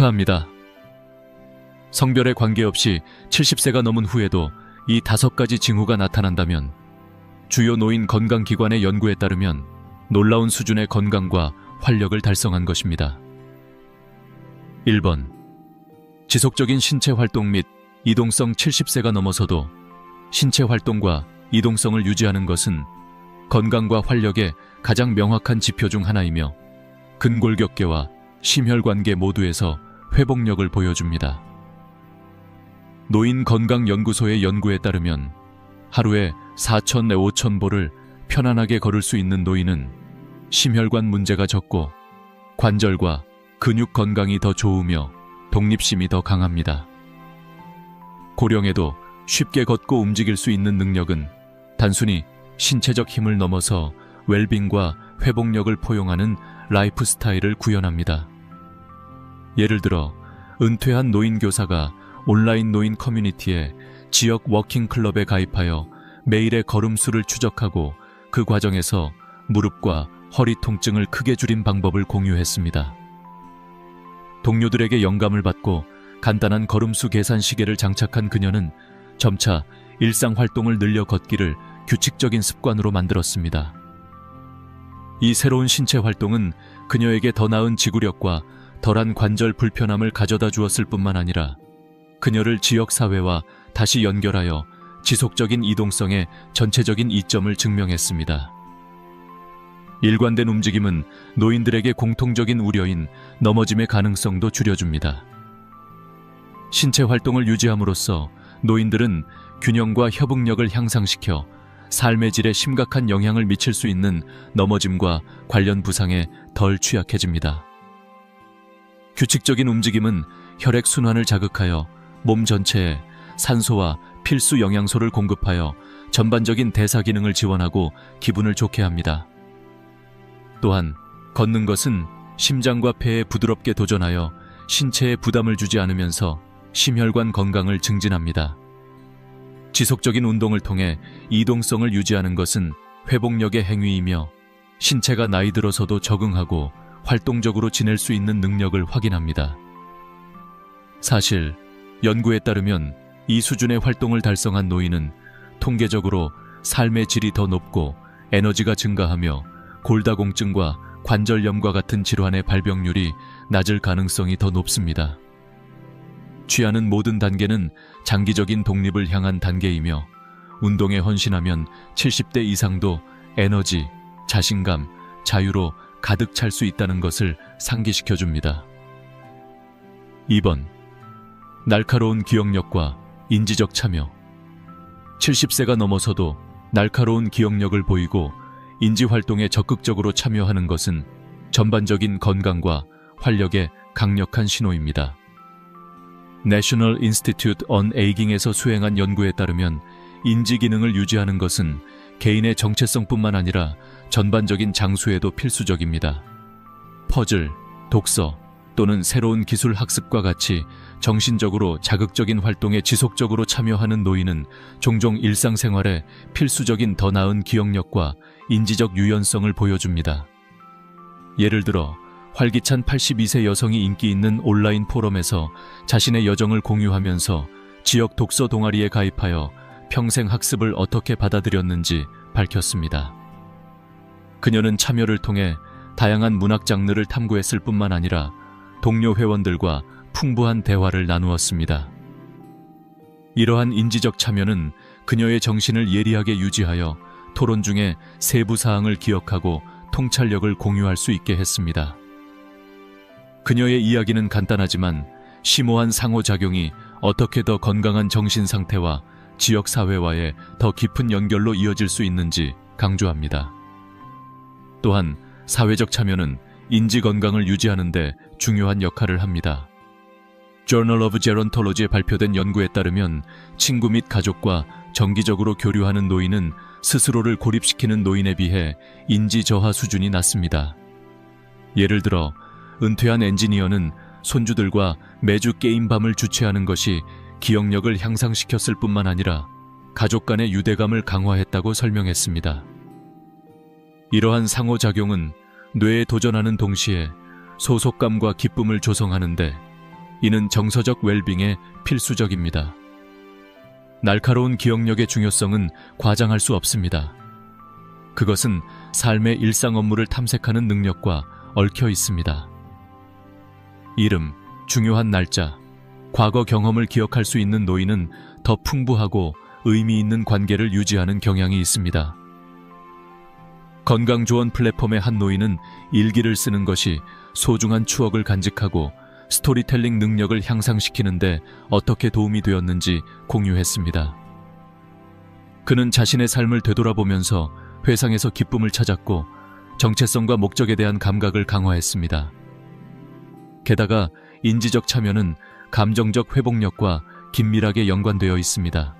축하합니다. 성별에 관계없이 70세가 넘은 후에도 이 5가지 징후가 나타난다면 주요 노인 건강기관의 연구에 따르면 놀라운 수준의 건강과 활력을 달성한 것입니다. 1번. 지속적인 신체 활동 및 이동성. 70세가 넘어서도 신체 활동과 이동성을 유지하는 것은 건강과 활력의 가장 명확한 지표 중 하나이며 근골격계와 심혈관계 모두에서 회복력을 보여줍니다. 노인건강연구소의 연구에 따르면 하루에 4,000~5,000보를 편안하게 걸을 수 있는 노인은 심혈관 문제가 적고 관절과 근육 건강이 더 좋으며 독립심이 더 강합니다. 고령에도 쉽게 걷고 움직일 수 있는 능력은 단순히 신체적 힘을 넘어서 웰빙과 회복력을 포용하는 라이프 스타일을 구현합니다. 예를 들어 은퇴한 노인 교사가 온라인 노인 커뮤니티에 지역 워킹 클럽에 가입하여 매일의 걸음수를 추적하고 그 과정에서 무릎과 허리 통증을 크게 줄인 방법을 공유했습니다. 동료들에게 영감을 받고 간단한 걸음수 계산 시계를 장착한 그녀는 점차 일상 활동을 늘려 걷기를 규칙적인 습관으로 만들었습니다. 이 새로운 신체 활동은 그녀에게 더 나은 지구력과 덜한 관절 불편함을 가져다 주었을 뿐만 아니라 그녀를 지역사회와 다시 연결하여 지속적인 이동성의 전체적인 이점을 증명했습니다. 일관된 움직임은 노인들에게 공통적인 우려인 넘어짐의 가능성도 줄여줍니다. 신체 활동을 유지함으로써 노인들은 균형과 협응력을 향상시켜 삶의 질에 심각한 영향을 미칠 수 있는 넘어짐과 관련 부상에 덜 취약해집니다. 규칙적인 움직임은 혈액순환을 자극하여 몸 전체에 산소와 필수 영양소를 공급하여 전반적인 대사 기능을 지원하고 기분을 좋게 합니다. 또한 걷는 것은 심장과 폐에 부드럽게 도전하여 신체에 부담을 주지 않으면서 심혈관 건강을 증진합니다. 지속적인 운동을 통해 이동성을 유지하는 것은 회복력의 행위이며 신체가 나이 들어서도 적응하고 활동적으로 지낼 수 있는 능력을 확인합니다. 사실 연구에 따르면 이 수준의 활동을 달성한 노인은 통계적으로 삶의 질이 더 높고 에너지가 증가하며 골다공증과 관절염과 같은 질환의 발병률이 낮을 가능성이 더 높습니다. 취하는 모든 단계는 장기적인 독립을 향한 단계이며 운동에 헌신하면 70대 이상도 에너지, 자신감, 자유로 가득 찰 수 있다는 것을 상기시켜줍니다. 2번. 날카로운 기억력과 인지적 참여. 70세가 넘어서도 날카로운 기억력을 보이고 인지활동에 적극적으로 참여하는 것은 전반적인 건강과 활력의 강력한 신호입니다. National Institute on Aging에서 수행한 연구에 따르면 인지 기능을 유지하는 것은 개인의 정체성뿐만 아니라 전반적인 장수에도 필수적입니다. 퍼즐, 독서 또는 새로운 기술 학습과 같이 정신적으로 자극적인 활동에 지속적으로 참여하는 노인은 종종 일상생활에 필수적인 더 나은 기억력과 인지적 유연성을 보여줍니다. 예를 들어 활기찬 82세 여성이 인기 있는 온라인 포럼에서 자신의 여정을 공유하면서 지역 독서 동아리에 가입하여 평생 학습을 어떻게 받아들였는지 밝혔습니다. 그녀는 참여를 통해 다양한 문학 장르를 탐구했을 뿐만 아니라 동료 회원들과 풍부한 대화를 나누었습니다. 이러한 인지적 참여는 그녀의 정신을 예리하게 유지하여 토론 중에 세부 사항을 기억하고 통찰력을 공유할 수 있게 했습니다. 그녀의 이야기는 간단하지만 심오한 상호작용이 어떻게 더 건강한 정신 상태와 지역사회와의 더 깊은 연결로 이어질 수 있는지 강조합니다. 또한 사회적 참여는 인지 건강을 유지하는 데 중요한 역할을 합니다. Journal of Gerontology에 발표된 연구에 따르면 친구 및 가족과 정기적으로 교류하는 노인은 스스로를 고립시키는 노인에 비해 인지 저하 수준이 낮습니다. 예를 들어 은퇴한 엔지니어는 손주들과 매주 게임밤을 주최하는 것이 기억력을 향상시켰을 뿐만 아니라 가족 간의 유대감을 강화했다고 설명했습니다. 이러한 상호작용은 뇌에 도전하는 동시에 소속감과 기쁨을 조성하는데 이는 정서적 웰빙에 필수적입니다. 날카로운 기억력의 중요성은 과장할 수 없습니다. 그것은 삶의 일상 업무를 탐색하는 능력과 얽혀 있습니다. 이름, 중요한 날짜, 과거 경험을 기억할 수 있는 노인은 더 풍부하고 의미 있는 관계를 유지하는 경향이 있습니다. 건강조언 플랫폼의 한 노인은 일기를 쓰는 것이 소중한 추억을 간직하고 스토리텔링 능력을 향상시키는데 어떻게 도움이 되었는지 공유했습니다. 그는 자신의 삶을 되돌아보면서 회상에서 기쁨을 찾았고 정체성과 목적에 대한 감각을 강화했습니다. 게다가 인지적 참여는 감정적 회복력과 긴밀하게 연관되어 있습니다.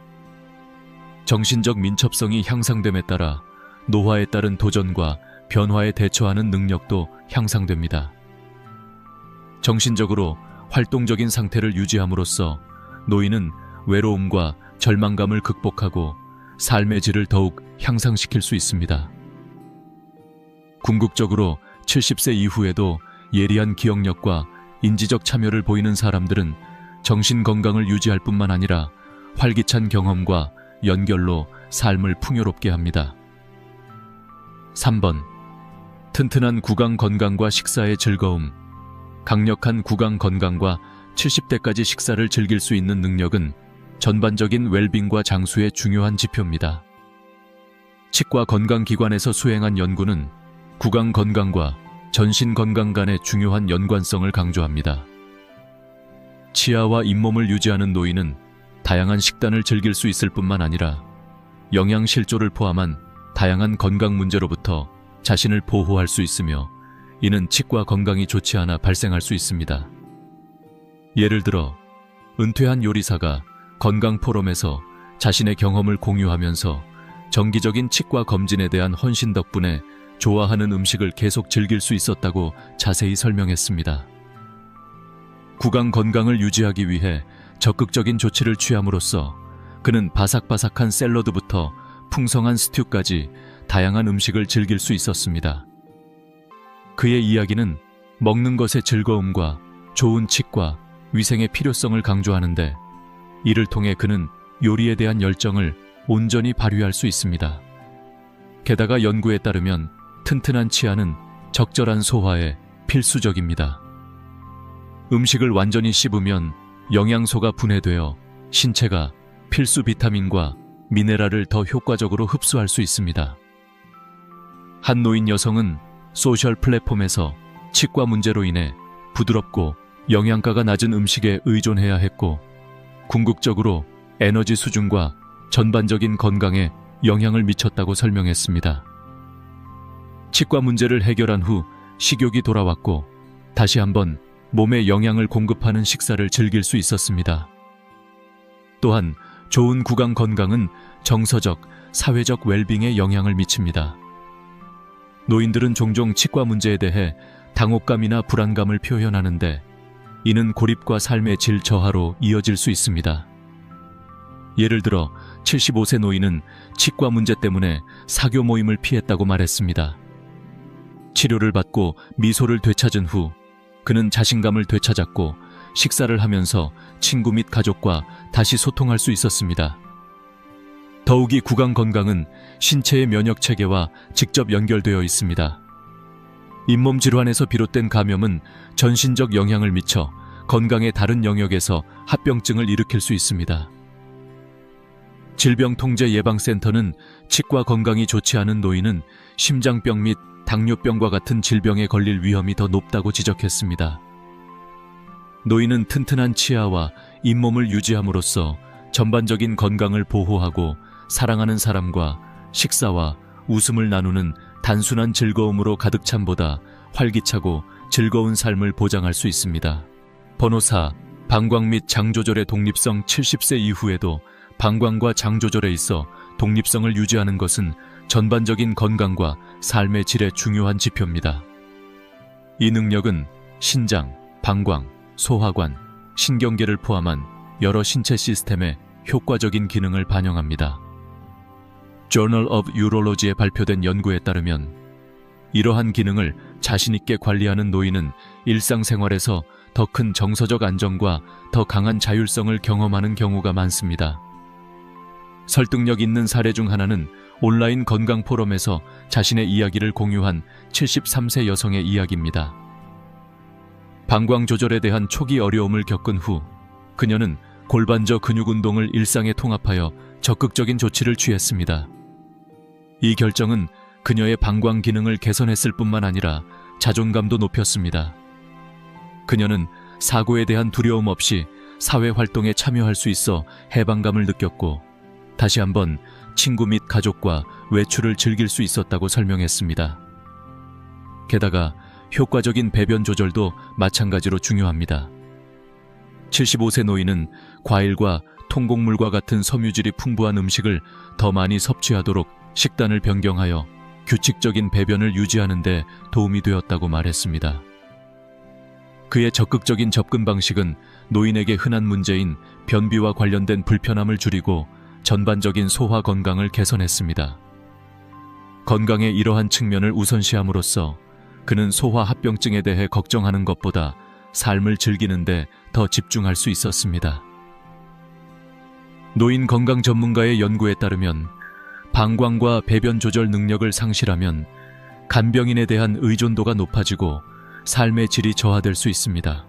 정신적 민첩성이 향상됨에 따라 노화에 따른 도전과 변화에 대처하는 능력도 향상됩니다. 정신적으로 활동적인 상태를 유지함으로써 노인은 외로움과 절망감을 극복하고 삶의 질을 더욱 향상시킬 수 있습니다. 궁극적으로 70세 이후에도 예리한 기억력과 인지적 참여를 보이는 사람들은 정신 건강을 유지할 뿐만 아니라 활기찬 경험과 연결로 삶을 풍요롭게 합니다. 3번. 튼튼한 구강 건강과 식사의 즐거움. 강력한 구강 건강과 70대까지 식사를 즐길 수 있는 능력은 전반적인 웰빙과 장수의 중요한 지표입니다. 치과 건강기관에서 수행한 연구는 구강 건강과 전신 건강 간의 중요한 연관성을 강조합니다. 치아와 잇몸을 유지하는 노인은 다양한 식단을 즐길 수 있을 뿐만 아니라 영양실조를 포함한 다양한 건강 문제로부터 자신을 보호할 수 있으며 이는 치과 건강이 좋지 않아 발생할 수 있습니다. 예를 들어 은퇴한 요리사가 건강 포럼에서 자신의 경험을 공유하면서 정기적인 치과 검진에 대한 헌신 덕분에 좋아하는 음식을 계속 즐길 수 있었다고 자세히 설명했습니다. 구강 건강을 유지하기 위해 적극적인 조치를 취함으로써 그는 바삭바삭한 샐러드부터 풍성한 스튜까지 다양한 음식을 즐길 수 있었습니다. 그의 이야기는 먹는 것의 즐거움과 좋은 치과, 위생의 필요성을 강조하는데 이를 통해 그는 요리에 대한 열정을 온전히 발휘할 수 있습니다. 게다가 연구에 따르면 튼튼한 치아는 적절한 소화에 필수적입니다. 음식을 완전히 씹으면 영양소가 분해되어 신체가 필수 비타민과 미네랄을 더 효과적으로 흡수할 수 있습니다. 한 노인 여성은 소셜 플랫폼에서 치과 문제로 인해 부드럽고 영양가가 낮은 음식에 의존해야 했고 궁극적으로 에너지 수준과 전반적인 건강에 영향을 미쳤다고 설명했습니다. 치과 문제를 해결한 후 식욕이 돌아왔고 다시 한번 몸에 영양을 공급하는 식사를 즐길 수 있었습니다. 또한 좋은 구강 건강은 정서적, 사회적 웰빙에 영향을 미칩니다. 노인들은 종종 치과 문제에 대해 당혹감이나 불안감을 표현하는데 이는 고립과 삶의 질 저하로 이어질 수 있습니다. 예를 들어 75세 노인은 치과 문제 때문에 사교 모임을 피했다고 말했습니다. 치료를 받고 미소를 되찾은 후 그는 자신감을 되찾았고 식사를 하면서 친구 및 가족과 다시 소통할 수 있었습니다. 더욱이 구강 건강은 신체의 면역 체계와 직접 연결되어 있습니다. 잇몸 질환에서 비롯된 감염은 전신적 영향을 미쳐 건강의 다른 영역에서 합병증을 일으킬 수 있습니다. 질병통제예방센터는 치과 건강이 좋지 않은 노인은 심장병 및 당뇨병과 같은 질병에 걸릴 위험이 더 높다고 지적했습니다. 노인은 튼튼한 치아와 잇몸을 유지함으로써 전반적인 건강을 보호하고 사랑하는 사람과 식사와 웃음을 나누는 단순한 즐거움으로 가득 참보다 활기차고 즐거운 삶을 보장할 수 있습니다. 번호 4. 방광 및 장 조절의 독립성. 70세 이후에도 방광과 장 조절에 있어 독립성을 유지하는 것은 전반적인 건강과 삶의 질의 중요한 지표입니다. 이 능력은 신장, 방광, 소화관, 신경계를 포함한 여러 신체 시스템의 효과적인 기능을 반영합니다. Journal of Urology에 발표된 연구에 따르면 이러한 기능을 자신있게 관리하는 노인은 일상생활에서 더 큰 정서적 안정과 더 강한 자율성을 경험하는 경우가 많습니다. 설득력 있는 사례 중 하나는 온라인 건강 포럼에서 자신의 이야기를 공유한 73세 여성의 이야기입니다. 방광 조절에 대한 초기 어려움을 겪은 후 그녀는 골반저 근육 운동을 일상에 통합하여 적극적인 조치를 취했습니다. 이 결정은 그녀의 방광 기능을 개선했을 뿐만 아니라 자존감도 높였습니다. 그녀는 사고에 대한 두려움 없이 사회 활동에 참여할 수 있어 해방감을 느꼈고 다시 한번 친구 및 가족과 외출을 즐길 수 있었다고 설명했습니다. 게다가 효과적인 배변 조절도 마찬가지로 중요합니다. 75세 노인은 과일과 통곡물과 같은 섬유질이 풍부한 음식을 더 많이 섭취하도록 식단을 변경하여 규칙적인 배변을 유지하는 데 도움이 되었다고 말했습니다. 그의 적극적인 접근 방식은 노인에게 흔한 문제인 변비와 관련된 불편함을 줄이고 전반적인 소화 건강을 개선했습니다. 건강의 이러한 측면을 우선시함으로써 그는 소화 합병증에 대해 걱정하는 것보다 삶을 즐기는 데 더 집중할 수 있었습니다. 노인 건강 전문가의 연구에 따르면 방광과 배변 조절 능력을 상실하면 간병인에 대한 의존도가 높아지고 삶의 질이 저하될 수 있습니다.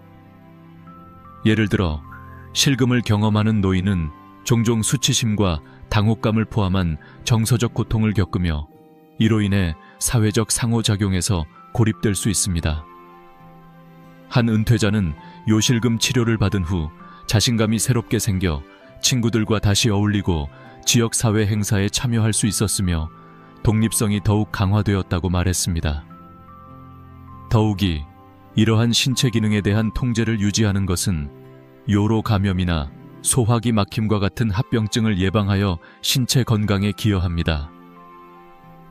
예를 들어 실금을 경험하는 노인은 종종 수치심과 당혹감을 포함한 정서적 고통을 겪으며 이로 인해 사회적 상호작용에서 고립될 수 있습니다. 한 은퇴자는 요실금 치료를 받은 후 자신감이 새롭게 생겨 친구들과 다시 어울리고 지역사회 행사에 참여할 수 있었으며 독립성이 더욱 강화되었다고 말했습니다. 더욱이 이러한 신체 기능에 대한 통제를 유지하는 것은 요로 감염이나 소화기 막힘과 같은 합병증을 예방하여 신체 건강에 기여합니다.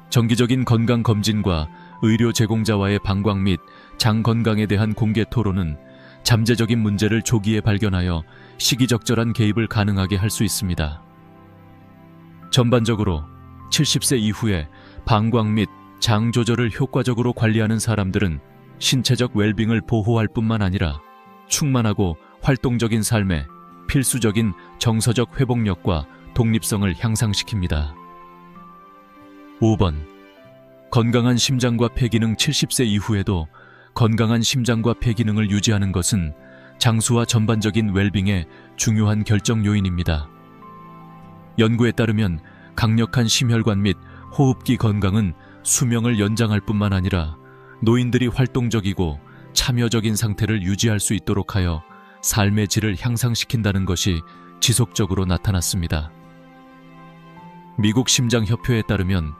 정기적인 건강 검진과 의료 제공자와의 방광 및 장 건강에 대한 공개 토론은 잠재적인 문제를 조기에 발견하여 시기적절한 개입을 가능하게 할 수 있습니다. 전반적으로 70세 이후에 방광 및 장 조절을 효과적으로 관리하는 사람들은 신체적 웰빙을 보호할 뿐만 아니라 충만하고 활동적인 삶에 필수적인 정서적 회복력과 독립성을 향상시킵니다. 5번. 건강한 심장과 폐기능. 70세 이후에도 건강한 심장과 폐기능을 유지하는 것은 장수와 전반적인 웰빙의 중요한 결정 요인입니다. 연구에 따르면 강력한 심혈관 및 호흡기 건강은 수명을 연장할 뿐만 아니라 노인들이 활동적이고 참여적인 상태를 유지할 수 있도록 하여 삶의 질을 향상시킨다는 것이 지속적으로 나타났습니다. 미국 심장협회에 따르면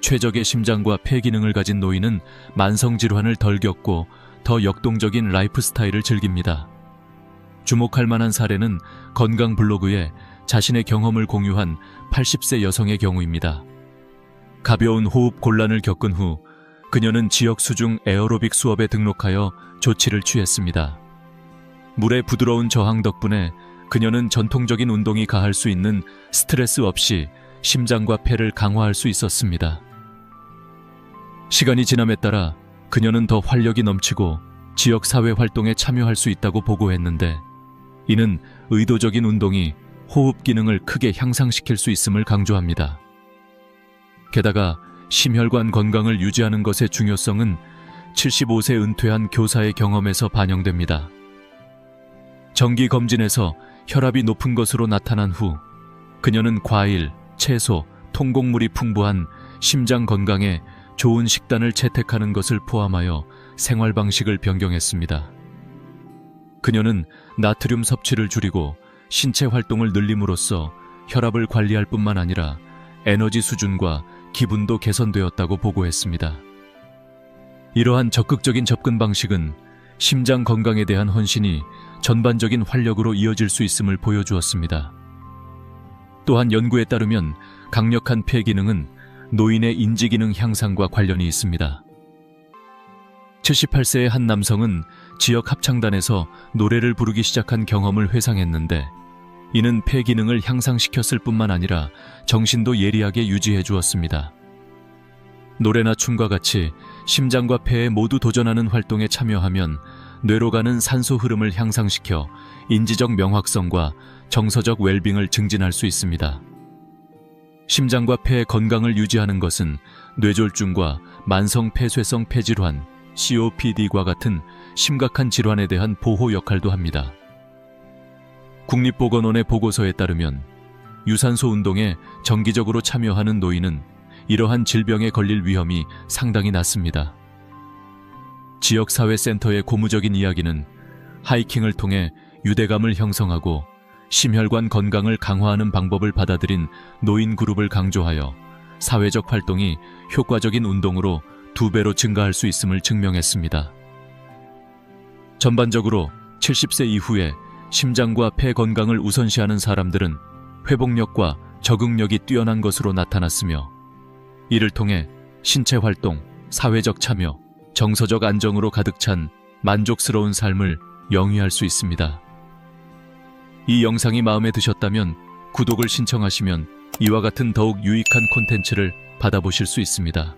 최적의 심장과 폐 기능을 가진 노인은 만성질환을 덜 겪고 더 역동적인 라이프 스타일을 즐깁니다. 주목할 만한 사례는 건강 블로그에 자신의 경험을 공유한 80세 여성의 경우입니다. 가벼운 호흡 곤란을 겪은 후 그녀는 지역 수중 에어로빅 수업에 등록하여 조치를 취했습니다. 물의 부드러운 저항 덕분에 그녀는 전통적인 운동이 가할 수 있는 스트레스 없이 심장과 폐를 강화할 수 있었습니다. 시간이 지남에 따라 그녀는 더 활력이 넘치고 지역 사회 활동에 참여할 수 있다고 보고했는데 이는 의도적인 운동이 호흡 기능을 크게 향상시킬 수 있음을 강조합니다. 게다가 심혈관 건강을 유지하는 것의 중요성은 75세 은퇴한 교사의 경험에서 반영됩니다. 정기 검진에서 혈압이 높은 것으로 나타난 후 그녀는 과일, 채소, 통곡물이 풍부한 심장 건강에 좋은 식단을 채택하는 것을 포함하여 생활 방식을 변경했습니다. 그녀는 나트륨 섭취를 줄이고 신체 활동을 늘림으로써 혈압을 관리할 뿐만 아니라 에너지 수준과 기분도 개선되었다고 보고했습니다. 이러한 적극적인 접근 방식은 심장 건강에 대한 헌신이 전반적인 활력으로 이어질 수 있음을 보여주었습니다. 또한 연구에 따르면 강력한 폐 기능은 노인의 인지 기능 향상과 관련이 있습니다. 78세의 한 남성은 지역 합창단에서 노래를 부르기 시작한 경험을 회상했는데 이는 폐 기능을 향상시켰을 뿐만 아니라 정신도 예리하게 유지해 주었습니다. 노래나 춤과 같이 심장과 폐에 모두 도전하는 활동에 참여하면 뇌로 가는 산소 흐름을 향상시켜 인지적 명확성과 정서적 웰빙을 증진할 수 있습니다. 심장과 폐의 건강을 유지하는 것은 뇌졸중과 만성 폐쇄성 폐질환, COPD과 같은 심각한 질환에 대한 보호 역할도 합니다. 국립보건원의 보고서에 따르면 유산소 운동에 정기적으로 참여하는 노인은 이러한 질병에 걸릴 위험이 상당히 낮습니다. 지역사회센터의 고무적인 이야기는 하이킹을 통해 유대감을 형성하고 심혈관 건강을 강화하는 방법을 받아들인 노인 그룹을 강조하여 사회적 활동이 효과적인 운동으로 2배로 증가할 수 있음을 증명했습니다. 전반적으로 70세 이후에 심장과 폐 건강을 우선시하는 사람들은 회복력과 적응력이 뛰어난 것으로 나타났으며, 이를 통해 신체 활동, 사회적 참여, 정서적 안정으로 가득 찬 만족스러운 삶을 영위할 수 있습니다. 이 영상이 마음에 드셨다면 구독을 신청하시면 이와 같은 더욱 유익한 콘텐츠를 받아보실 수 있습니다.